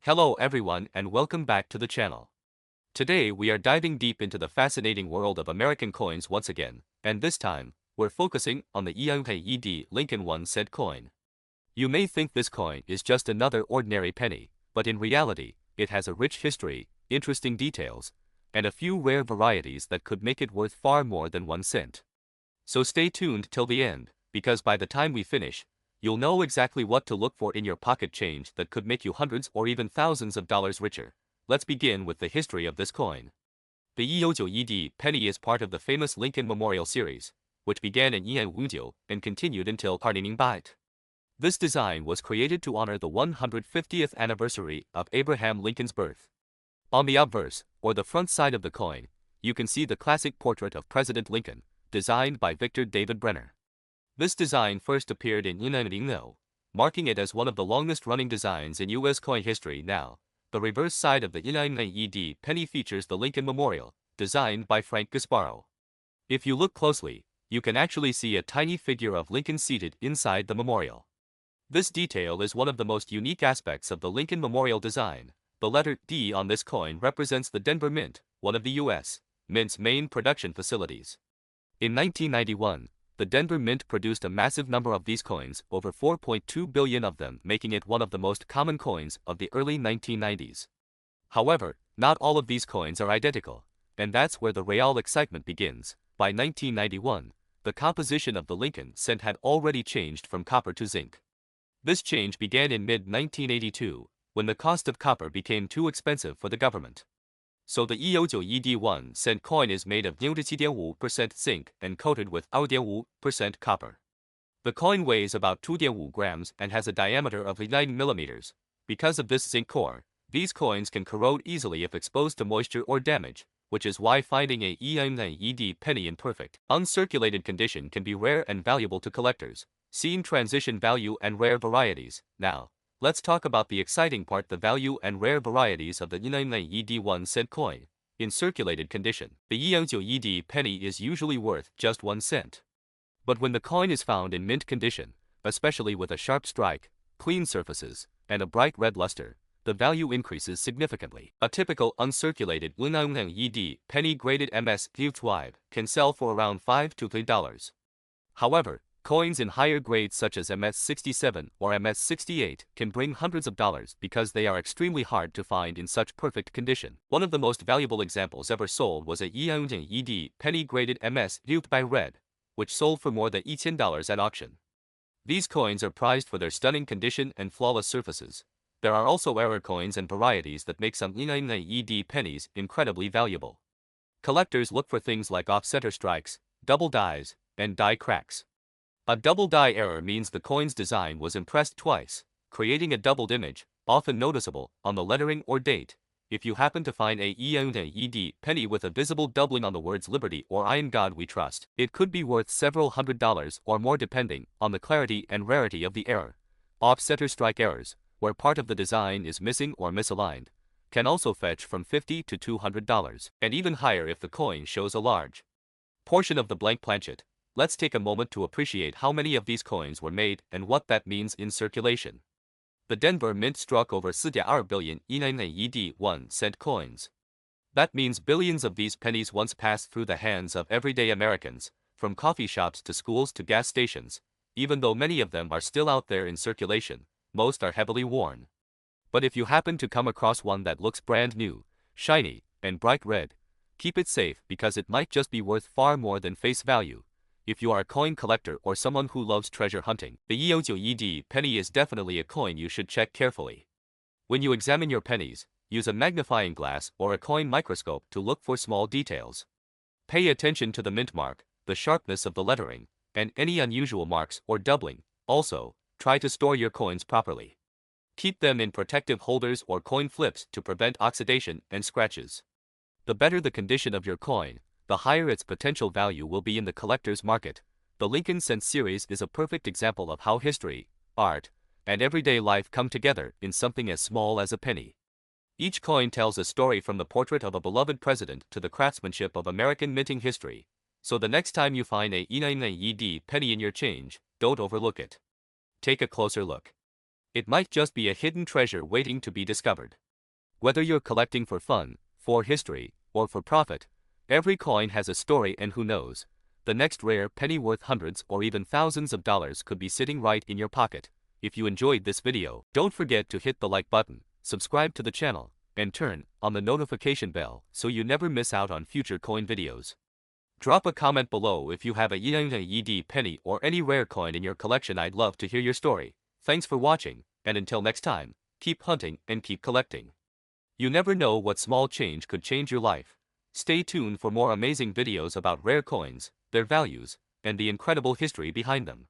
Hello everyone and welcome back to the channel. Today we are diving deep into the fascinating world of American coins once again, and this time, we're focusing on the VDB Lincoln 1-cent coin. You may think this coin is just another ordinary penny, but in reality, it has a rich history, interesting details, and a few rare varieties that could make it worth far more than 1 cent. So stay tuned till the end, because by the time we finish, you'll know exactly what to look for in your pocket change that could make you hundreds or even thousands of dollars richer. Let's begin with the history of this coin. The 1991penny is part of the famous Lincoln Memorial series, which began in 1959and continued until 2008. This design was created to honor the 150th anniversary of Abraham Lincoln's birth. On the obverse, or the front side of the coin, you can see the classic portrait of President Lincoln, designed by Victor David Brenner. This design first appeared in 1990, marking it as one of the longest-running designs in U.S. coin history. Now, the reverse side of the 1990 penny features the Lincoln Memorial, designed by Frank Gasparo. If you look closely, you can actually see a tiny figure of Lincoln seated inside the memorial. This detail is one of the most unique aspects of the Lincoln Memorial design. The letter D on this coin represents the Denver Mint, one of the U.S. Mint's main production facilities. In 1991, the Denver Mint produced a massive number of these coins, over 4.2 billion of them, making it one of the most common coins of the early 1990s. However, not all of these coins are identical, and that's where the real excitement begins. By 1991, the composition of the Lincoln cent had already changed from copper to zinc. This change began in mid-1982, when the cost of copper became too expensive for the government. So the 1991 1-cent coin is made of 97.5% zinc and coated with 2.5% copper. The coin weighs about 2.5 grams and has a diameter of 9 millimeters. Because of this zinc core, these coins can corrode easily if exposed to moisture or damage, which is why finding a 1990 penny in perfect, uncirculated condition can be rare and valuable to collectors. Seeing transition value and rare varieties. Now, let's talk about the exciting part, the value and rare varieties of the 1990 1-cent coin. In circulated condition, the 1990 penny is usually worth just 1 cent. But when the coin is found in mint condition, especially with a sharp strike, clean surfaces, and a bright red luster, the value increases significantly. A typical uncirculated 1990 penny graded MS-5 can sell for around $5 to $3. However, coins in higher grades such as MS-67 or MS-68 can bring hundreds of dollars because they are extremely hard to find in such perfect condition. One of the most valuable examples ever sold was a 1990 penny graded MS-5 by Red, which sold for more than $10 at auction. These coins are prized for their stunning condition and flawless surfaces. There are also rarer coins and varieties that make some 1990 pennies incredibly valuable. Collectors look for things like off-center strikes, double dies, and die cracks. A double die error means the coin's design was impressed twice, creating a doubled image, often noticeable, on the lettering or date. If you happen to find a 1990 penny with a visible doubling on the words Liberty or I in God We Trust, it could be worth several $100s or more depending on the clarity and rarity of the error. Off-center strike errors, where part of the design is missing or misaligned, can also fetch from $50 to $200, and even higher if the coin shows a large portion of the blank planchet. Let's take a moment to appreciate how many of these coins were made and what that means in circulation. The Denver Mint struck over 4.2 billion 1990 1-cent coins. That means billions of these pennies once passed through the hands of everyday Americans, from coffee shops to schools to gas stations. Even though many of them are still out there in circulation, most are heavily worn. But if you happen to come across one that looks brand new, shiny, and bright red, keep it safe because it might just be worth far more than face value. If you are a coin collector or someone who loves treasure hunting, the 1990 penny is definitely a coin you should check carefully. When you examine your pennies, use a magnifying glass or a coin microscope to look for small details. Pay attention to the mint mark, the sharpness of the lettering, and any unusual marks or doubling. Also, try to store your coins properly. Keep them in protective holders or coin flips to prevent oxidation and scratches. The better the condition of your coin, the higher its potential value will be in the collector's market. The Lincoln Cent series is a perfect example of how history, art, and everyday life come together in something as small as a penny. Each coin tells a story, from the portrait of a beloved president to the craftsmanship of American minting history. So the next time you find a 1990 penny in your change, don't overlook it. Take a closer look. It might just be a hidden treasure waiting to be discovered. Whether you're collecting for fun, for history, or for profit, every coin has a story, and who knows, the next rare penny worth hundreds or even thousands of dollars could be sitting right in your pocket. If you enjoyed this video, don't forget to hit the like button, subscribe to the channel, and turn on the notification bell so you never miss out on future coin videos. Drop a comment below if you have a ED penny or any rare coin in your collection. I'd love to hear your story. Thanks for watching, and until next time, keep hunting and keep collecting. You never know what small change could change your life. Stay tuned for more amazing videos about rare coins, their values, and the incredible history behind them.